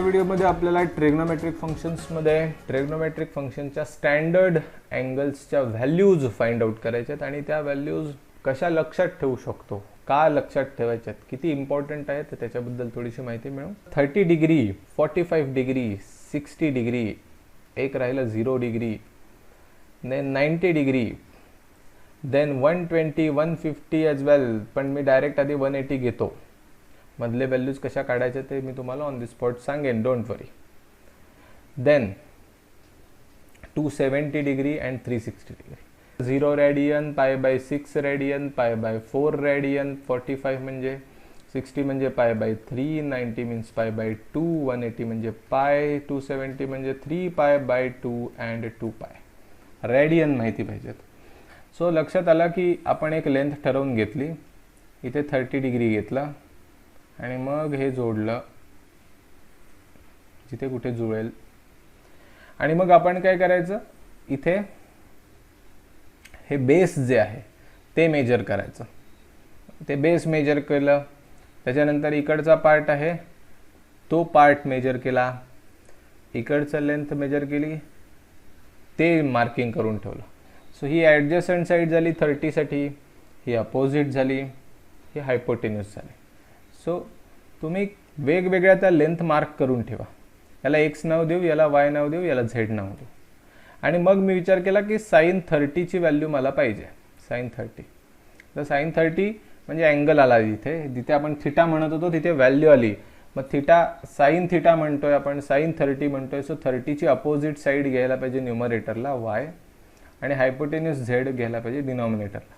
व्हिडिओमध्ये आपल्याला ट्रिग्नोमेट्रिक फंक्शन्समध्ये ट्रिग्नोमेट्रिक फंक्शनच्या स्टँडर्ड अँगल्सच्या व्हॅल्यूज फाइंड आउट करायच्यात आणि त्या व्हॅल्यूज कशा लक्षात ठेवू शकतो, का लक्षात ठेवायच्यात, किती इम्पॉर्टंट आहेत त्याच्याबद्दल थोडीशी माहिती मिळू. 30 डिग्री, 45 डिग्री, 60 डिग्री, एक राहिलं 0 degree, then 90 degree, then 120, 150 as well. पण मी डायरेक्ट आधी 180 घेतो. मधले व्हॅल्यूज कशा काढायचे ते मी तुम्हाला ऑन द स्पॉट सांगेन, don't worry. Then 270 degree and 360 degree. 0 radian, π/6 radian, π/4 radian, 45 म्हणजे 60 म्हणजे π/3, 90 मीन्स π/2, 180 म्हणजे पाय, 270 म्हणजे 3π/2 अँड 2π. रेडियन माहिती पाहिजेत. सो लक्षात आला की आपण एक लेंथ ठरवून घेतली, इथे 30 डिग्री घेतला आणि मग हे जोडलं जिथे कुठे जुळेल. आणि मग आपण काय करायचं, इथे हे बेस जे आहे ते मेजर करायचं. ते बेस मेजर केलं, त्याच्यानंतर इकडचा पार्ट आहे तो पार्ट मेजर केला, इकडचं लेंथ मेजर केली, ते मार्किंग करून ठेवलं. सो ही ॲडजस्टंट साईड झाली 30 साठी, ही अपोजिट झाली, ही हायपोटेन्यूस झाली. सो तुम्ही वेगवेगळ्या त्या लेंथ मार्क करून ठेवा. याला एक्स नाव देऊ, याला वाय नाव देऊ, याला झेड नाव देऊ. आणि मग मी विचार केला की sin 30 ची व्हॅल्यू मला पाहिजे. sin 30, तर sin 30 म्हणजे अँगल आला इथे, जिथे आपण थिटा म्हणत होतो तिथे व्हॅल्यू आली. मग थिटा sin थिटा म्हणतोय आपण, sin 30 म्हणतोय. सो 30 ची अपोजिट साईड घ्यायला पाहिजे न्यूमरेटरला वाय, आणि हायपोटेन्यूस झेड घ्यायला पाहिजे डिनॉमिनेटरला.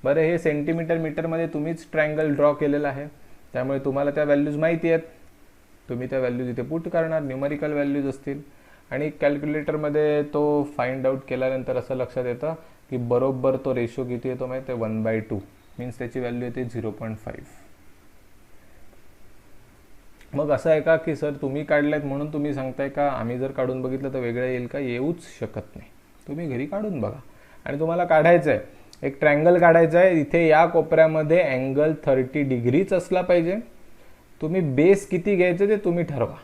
बरं, हे सेंटीमीटर मीटरमध्ये तुम्हीच ट्रायंगल ड्रॉ केलेला आहे, त्यामुळे तुम्हाला त्या व्हॅल्यूज माहिती आहेत. तुम्ही त्या व्हॅल्यूज इथे पुट करणार, न्यूमरिकल व्हॅल्यूज असतील. आणि कॅल्क्युलेटरमध्ये तो फाइंड आउट केल्यानंतर असं लक्षात येतं की बरोबर तो रेशो किती येतो माहिती आहे, 1/2 मीन्स त्याची व्हॅल्यू येते 0.5. मग असं आहे का की सर तुम्ही काढलेत म्हणून तुम्ही सांगताय का, आम्ही जर काढून बघितलं तर वेगळं येईल का? येऊच शकत नाही. तुम्ही घरी काढून बघा. आणि तुम्हाला काढायचं आहे, एक ट्रायंगल काढायचा आहे, इथे या कोपऱ्यामध्ये अँगल 30 डिग्रीच असला पाहिजे. तुम्ही बेस किती घ्यायचं ते तुम्ही ठरवा,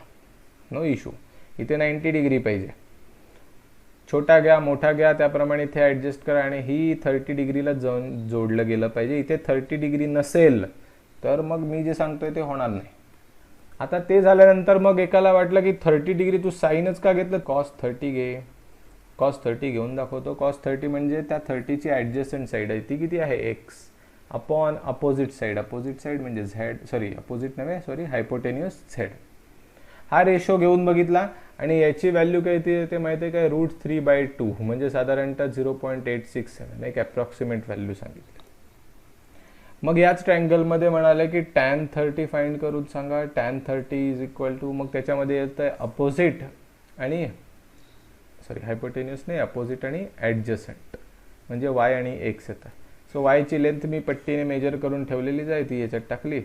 नो इशू. इथे 90 डिग्री पाहिजे, छोटा घ्या मोठा घ्या, त्याप्रमाणे इथे ॲडजस्ट करा. आणि ही 30 डिग्रीला जाऊन जोडलं गेलं पाहिजे. इथे 30 डिग्री नसेल तर मग मी जे सांगतोय ते होणार नाही. आता ते झाल्यानंतर मग एकाला वाटलं की 30 डिग्री तू साईनच का घेतलं, cos 30 घे. cos 30 घेऊन दाखवतो. cos 30 म्हणजे त्या 30 ची ॲडजस्टंट साईड आहे, ती किती आहे, x upon opposite side. Opposite side म्हणजे झेड, सॉरी अपोजिट नव्हे, सॉरी हायपोटेन्यूस झेड. हा रेशो घेऊन बघितला आणि याची व्हॅल्यू काय येते माहिती आहे काय, √3/2 म्हणजे साधारणतः 0.867, एक अप्रॉक्सिमेट व्हॅल्यू सांगितली. मग याच ट्रायंगलमध्ये म्हणाले की tan 30 फाइंड करून सांगा. tan 30 इज इक्वल टू, मग त्याच्यामध्ये येतं आहे अपोजिट आणि सॉरी हायपोटेन्यूस नाही, अपोजिट आणि ॲडजसंट म्हणजे वाय आणि एक्स येतं. सो वायची लेंथ मी पट्टीने मेजर करून ठेवलेलीच आहे, ती याच्यात टाकली,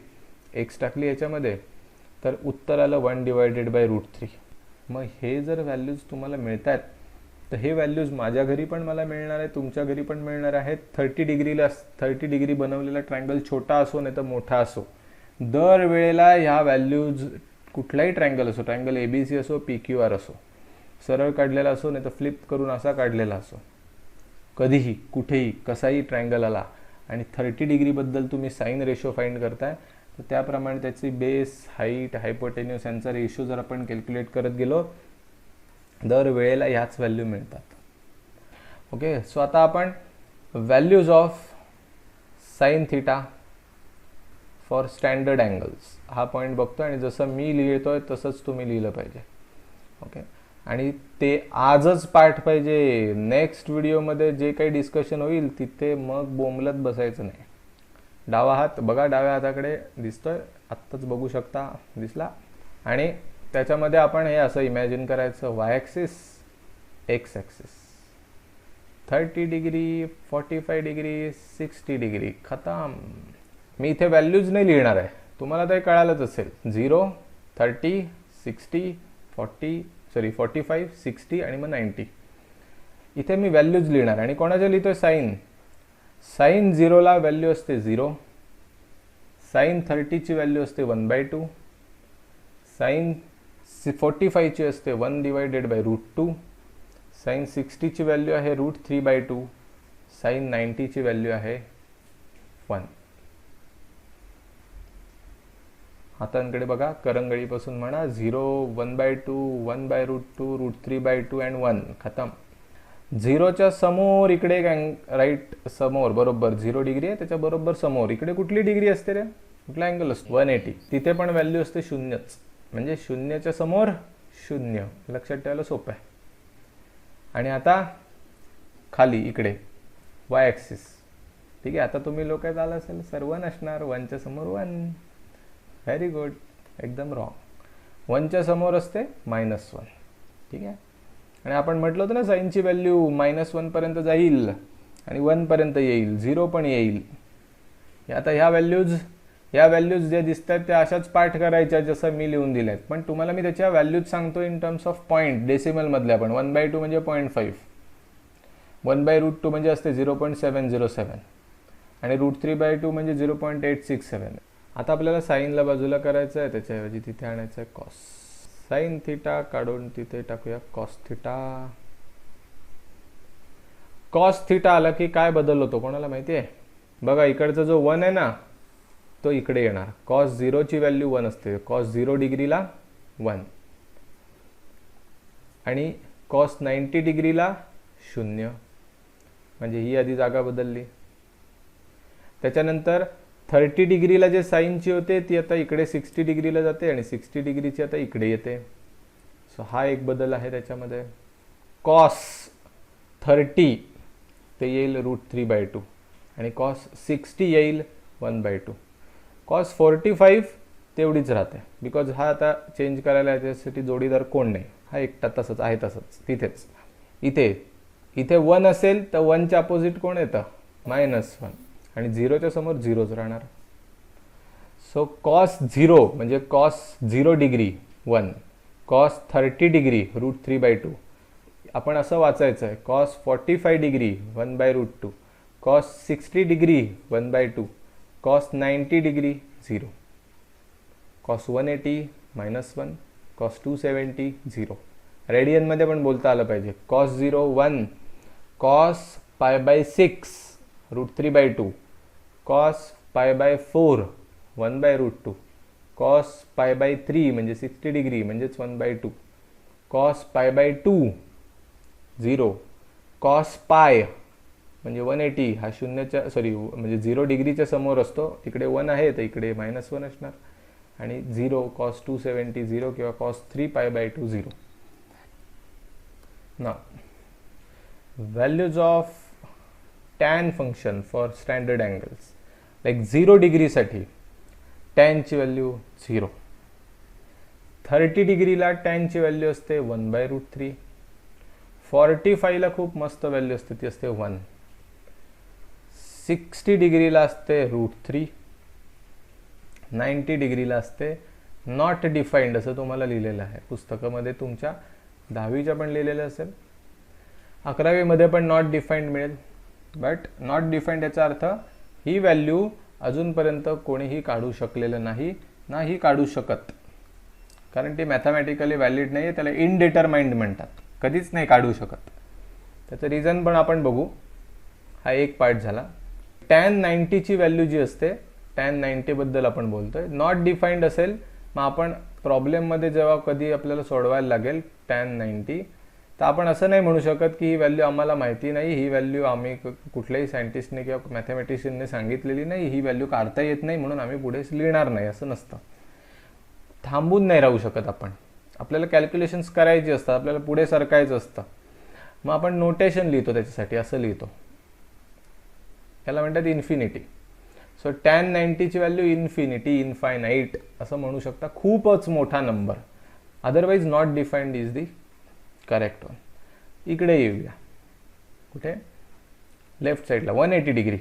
एक्स टाकली याच्यामध्ये, तर उत्तर आलं 1/√3. मग हे जर व्हॅल्यूज तुम्हाला मिळत आहेत तर हे व्हॅल्यूज माझ्या घरी पण मला मिळणार आहे, तुमच्या घरी पण मिळणार आहेत. 30 डिग्री बनवलेला ट्रायंगल छोटा असो नाही तर मोठा असो, दर वेळेला ह्या व्हॅल्यूज कुठलाही ट्रायंगल असो, ट्रायंगल ABC असो, PQR असो, सरळ काढलेला असो नाही तर फ्लिप करून असा काढलेला असो, कधीही कुठेही कसाही ट्रायंगल आला आणि 30 डिग्रीबद्दल तुम्ही साईन रेशो फाइंड करताय, तर त्याप्रमाणे त्याची बेस, हाईट, हायपोटेन्यूस यांचा रेशो जर आपण कॅल्क्युलेट करत गेलो दर वेळेला ह्याच व्हॅल्यू मिळतात. ओके, सो आता आपण values of sine theta for standard angles हा पॉईंट बघतो आणि जसं मी लिहितोय तसंच तुम्ही लिहिलं पाहिजे. ओके, आणि ते आजच पाठ पाहिजे. नेक्स्ट व्हिडिओमध्ये जे काही डिस्कशन होईल तिथे मग बोंबलत बसायचं नाही. डावा हात बघा, डाव्या हाताकडे दिसतोय, आत्ताच बघू शकता, दिसला. आणि त्याच्यामध्ये आपण हे असं इमॅजिन करायचं, Y axis, x axis, 30 degree, 45 degree, 60 degree, खतम. मी इथे व्हॅल्यूज नाही लिहिणार आहे, तुम्हाला ते कळालंच असेल. 0, 30, 60, 45, 60 आणि मग 90. इथे मी व्हॅल्यूज लिहिणार आणि कोणाच्या लिहितोय, साईन. साइन 0ला व्हॅल्यू असते 0, साइन 30 ची व्हॅल्यू असते 1/2, साइन 45ची असते 1 डिवायडेड बाय √2. साईन 60ची व्हॅल्यू आहे √3/2. साईन 90ची व्हॅल्यू आहे 1. हातांकडे बघा, करंगळीपासून म्हणा 0, 1/2, 1/√2, √3/2 अँड 1. खतम. 0च्या समोर इकडे राईट समोर बरोबर 0 डिग्री आहे, त्याच्या बरोबर समोर इकडे कुठली डिग्री असते रे, कुठला अँगल असतो 180. तिथे पण व्हॅल्यू असते 0च, म्हणजे 0च्या समोर 0. लक्षात ठेवायला सोपं आहे. आणि आता खाली इकडे वाय ॲक्सिस. ठीक आहे, आता तुम्ही लोक झालं असेल सर्व नसणार, 1च्या समोर 1. व्हेरी गुड, एकदम रॉंग. 1च्या समोर असते -1. ठीक आहे. आणि आपण म्हटलं होतं ना साईनची व्हॅल्यू -1 पर्यंत जाईल आणि 1 पर्यंत येईल, 0 पण येईल. आता ह्या व्हॅल्यूज जे दिसतात त्या अशाच पाठ करायच्या जसं मी लिहून दिल्यात, पण तुम्हाला मी त्याच्या व्हॅल्यूज सांगतो इन टर्म्स ऑफ पॉईंट, डेसिमलमधल्या. पण 1/2 म्हणजे 0.5, 1/√2 म्हणजे असते 0.707 आणि √3/2 म्हणजे 0.867. आता आपल्याला साईनला बाजूला करायचं आहे, त्याच्याऐवजी तिथे आणायचं आहे कॉस. साईन थिटा काढून तिथे टाकूया कॉस थिटा. कॉस थिटा आला की काय बदल होतो कोणाला माहिती आहे? बघा, इकडचा जो 1 आहे ना तो इकडे येणार. कॉस 0ची व्हॅल्यू 1 असते, कॉस 0 डिग्रीला 1 आणि कॉस 90 डिग्रीला 0. म्हणजे ही आधी जागा बदलली. त्याच्यानंतर 30 डिग्रीला जे साईनची होते ती आता इकडे 60 डिग्रीला जाते आणि 60 डिग्रीची आता इकडे येते. सो हा एक बदल आहे त्याच्यामध्ये. कॉस 30 ते येईल √3/2 आणि कॉस 60 येईल 1/2. कॉस 45 तेवढीच राहते, बिकॉज हा आता चेंज करायला याच्यासाठी जोडीदार कोण नाही, हा एकटा तसंच आहे, तसंच तिथेच. इथे 1 असेल तर 1च्या अपोजिट कोण येतं -1 आणि 0च्या समोर 0च राहणार. सो कॉस 0 म्हणजे कॉस 0 डिग्री 1, कॉस 30 डिग्री √3/2. आपण असं वाचायचं आहे, cos 45 degree 1/√2, cos 60 degree 1/2, cos 90 degree 0, cos 180 -1, cos 270 0. रेडियनमध्ये पण बोलता आलं पाहिजे. कॉस 0 1, कॉस π/6 √3/2, कॉस π/4 1/√2, कॉस π/3 म्हणजे 60 डिग्री म्हणजेच 1/2, कॉस π/2 0, कॉस पाय म्हणजे 180 हा 0 डिग्रीच्या समोर असतो, तिकडे 1 आहे तर इकडे -1 असणार आणि 0 कॉस 270 0 किंवा cos 3π/2 0. Now, values of tan function for standard angles. Like 0 degree साठी tan ची व्हॅल्यू 0, 30 डिग्रीला tan ची व्हॅल्यू असते 1/√3, 45 ला खूप मस्त व्हॅल्यू असते, ती असते 1, 60 डिग्रीला असते √3, 90 डिग्रीला असते नॉट डिफाईन्ड असं तुम्हाला लिहिलेलं आहे पुस्तकामध्ये. तुमच्या 10वीच्या पण लिहिलेलं असेल, 11वीमध्ये पण नॉट डिफाईन्ड मिळेल. बट नॉट डिफाईन्ड याचा अर्थ ही व्हॅल्यू अजूनपर्यंत कोणीही काढू शकलेलं नाही काढू शकत, कारण ती मॅथमॅटिकली व्हॅलिड नाही आहे, त्याला इनडिटरमाइंड म्हणतात, कधीच नाही काढू शकत. त्याचं रिझन पण आपण बघू. हा एक पार्ट झाला. tan 90 ची व्हॅल्यू जी असते, tan 90 बद्दल आपण बोलतोय. नॉट डिफाईन्ड असेल मग आपण प्रॉब्लेममध्ये जेव्हा कधी आपल्याला सोडवायला लागेल tan 90, तर आपण असं नाही म्हणू शकत की ही व्हॅल्यू आम्हाला माहिती नाही, ही व्हॅल्यू आम्ही कुठल्याही सायंटिस्टने किंवा मॅथमॅटिशियनने सांगितलेली नाही, ही व्हॅल्यू काढता येत नाही म्हणून आम्ही पुढे लिहिणार नाही, असं नसतं. थांबून नाही राहू शकत आपण, आपल्याला कॅल्क्युलेशन्स करायची असतात, आपल्याला पुढे सरकायचं असतं. मग आपण नोटेशन लिहितो त्याच्यासाठी, असं लिहितो, त्याला म्हणतात इन्फिनिटी. सो tan 90 ची व्हॅल्यू इन्फायनाईट असं म्हणू शकता, खूपच मोठा number. Otherwise not defined is the correct one. इकडे येऊया, कुठे लेफ्ट साईडला 180 डिग्री.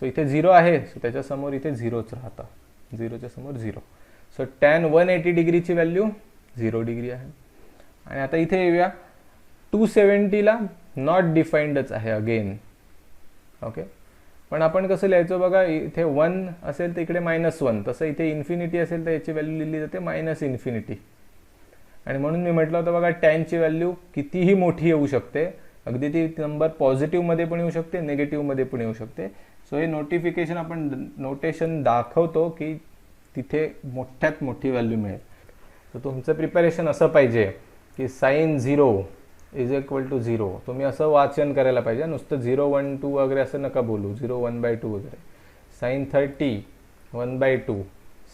सो इथे 0 आहे, सो त्याच्यासमोर इथे 0च राहतं, 0च्या समोर 0. सो tan 180 डिग्रीची व्हॅल्यू 0 डिग्री आहे. आणि आता इथे येऊया, 270ला नॉट डिफाईन्डच आहे अगेन. ओके, पण आपण कसं लिहायचो बघा, इथे 1 असेल तर इकडे -1, तसं इथे इन्फिनिटी असेल तर याची व्हॅल्यू लिहिली जाते -इन्फिनिटी. आणि म्हणून मी म्हटलं होतं बघा टॅनची व्हॅल्यू कितीही मोठी येऊ शकते, अगदी ती नंबर पॉझिटिव्हमध्ये पण येऊ शकते, निगेटिव्हमध्ये पण येऊ शकते. सो हे नोटिफिकेशन आपण नोटेशन दाखवतो की तिथे मोठ्यात मोठी व्हॅल्यू मिळेल. तर तुमचं प्रिपरेशन असं पाहिजे की साइन 0 इज इक्वल टू 0. तुम्ही असं वाचन करायला पाहिजे, नुसतं 0 1 2 वगैरे असं नका बोलू, 0 1/2 वगैरे. Sine 30 1/2,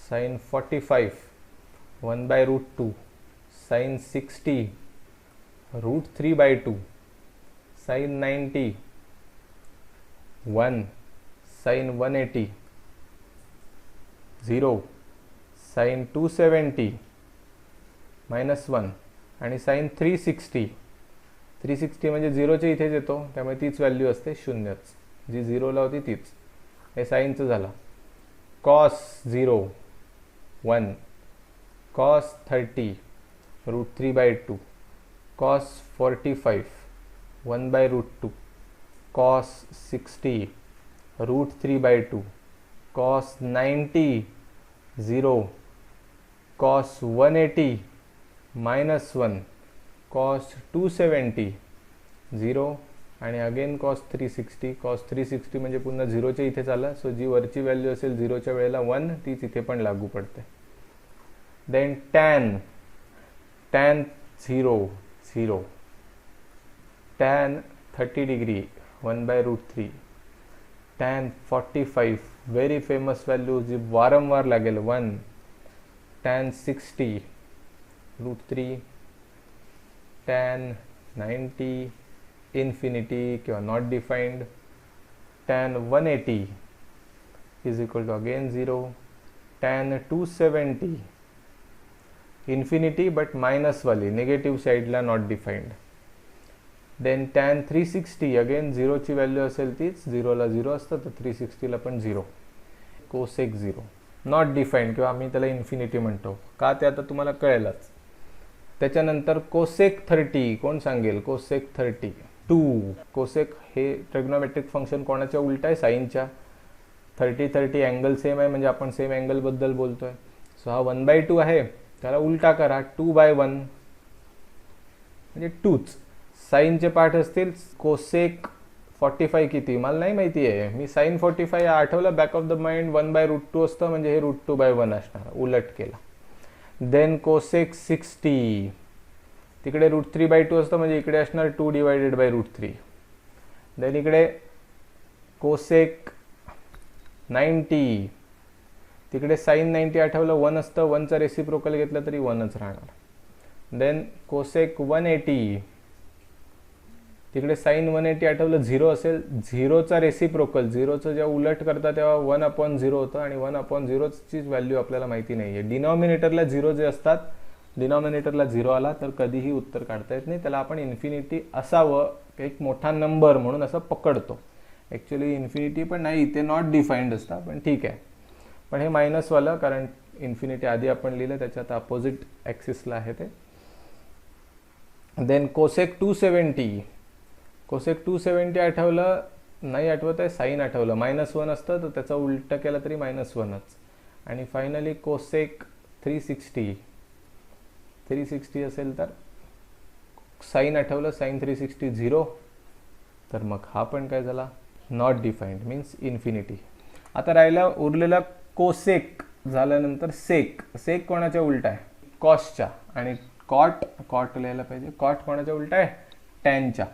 sine 45 1/√2, sine 60 √3/2, sine 90 1, sine 180 0, sine 270 -1 आणि साइन 360 म्हणजे 0च्या इथेच येतो, त्यामुळे तीच व्हॅल्यू असते, शून्यच, जी 0ला होती तीच. हे साइनचं झालं. Cos 0 1, cos 30 √3/2, cos 45 1/√2, cos 60 √3/2, cos 90 0, cos 180 -1, cos 270 0 आणि अगेन कॉस 360. कॉस 360 म्हणजे पुन्हा 0च्या इथेच आला, सो जी वरची व्हॅल्यू असेल 0च्या वेळेला 1 तीच इथे पण लागू पडते. Then tan 0 0, tan 30 degree 1/√3, tan 45 very famous value जी वारंवार लागेल 1, टॅन 60 √3, टॅन 90 इन्फिनिटी किंवा not defined, tan 180 is equal to again 0, tan 270 infinity but minus वाली निगेटिव्ह साईडला not defined. Then tan 360 again 0ची व्हॅल्यू असेल तीच, 0ला 0 असतं तर 360ला पण 0. कोसेक 0 नॉट डिफाइंड किंवा आम्ही त्याला इन्फिनिटी म्हणतो का ते आता तुम्हाला कळेलच. त्याच्यानंतर कोसेक 30, कोण सांगेल? कोसेक 32. कोसेक हे ट्रिग्नोमेट्रिक फंक्शन कोणाच्या उलट आहे? साईनच्या. 30 अँगल सेम आहे म्हणजे आपण सेम अँगलबद्दल बोलतोय. सो हा 1/2 आहे, त्याला उलटा करा 2/1 म्हणजे 2च. साईनचे पार्ट असतील. कोसेक 45 किती मला नाही माहिती आहे, मी साइन 45 आठवलं बॅक ऑफ द माइंड 1/√2 असतं म्हणजे हे √2/1 असणार, उलट केला. देन कोसेक 60 तिकडे √3/2 असतं म्हणजे इकडे असणार 2/√3. देन इकडे कोसेक 90 तिकडे साइन 90 आठवलं 1 असतं, 1चा रेसिप्रोकल घेतला तरी 1च राहणार. देन कोसेक 180 तिकडे साइन 180 आठवलं 0 असेल, 0चा रेसिप्रोकल 0चं जेव्हा उलट करता तेव्हा 1/0 होतं आणि 1/0ची व्हॅल्यू आपल्याला माहिती नाही आहे. डिनॉमिनेटरला 0 जे असतात, डिनॉमिनेटरला 0 आला तर कधीही उत्तर काढता येत नाही, त्याला आपण इन्फिनिटी असावं एक मोठा नंबर म्हणून असं पकडतो. ॲक्च्युली इन्फिनिटी पण नाही, इथे नॉट डिफाईंड असतात, पण ठीक आहे. पण हे मायनसवालं कारण इन्फिनिटी आधी आपण लिहिलं त्याच्यात अपोजिट ॲक्सिसला आहे ते. देन कोसेक 270 कोसेक 270 आठवलं नाही, आठवत आहे साईन आठवलं -1 असतं तर त्याचा उलट केला तरी -1च. आणि फायनली कोसेक 360 असेल तर साईन आठवलं, साईन 360 0, तर मग हा पण काय झाला नॉट डिफाईंड मीन्स इन्फिनिटी. आता राहिला उरलेला कोसेक झाल्यानंतर सेक. सेक कोणाच्या उलट आहे? कॉसच्या. आणि कॉट लिहायला पाहिजे, कॉट कोणाच्या उलट आहे? टॅनच्या.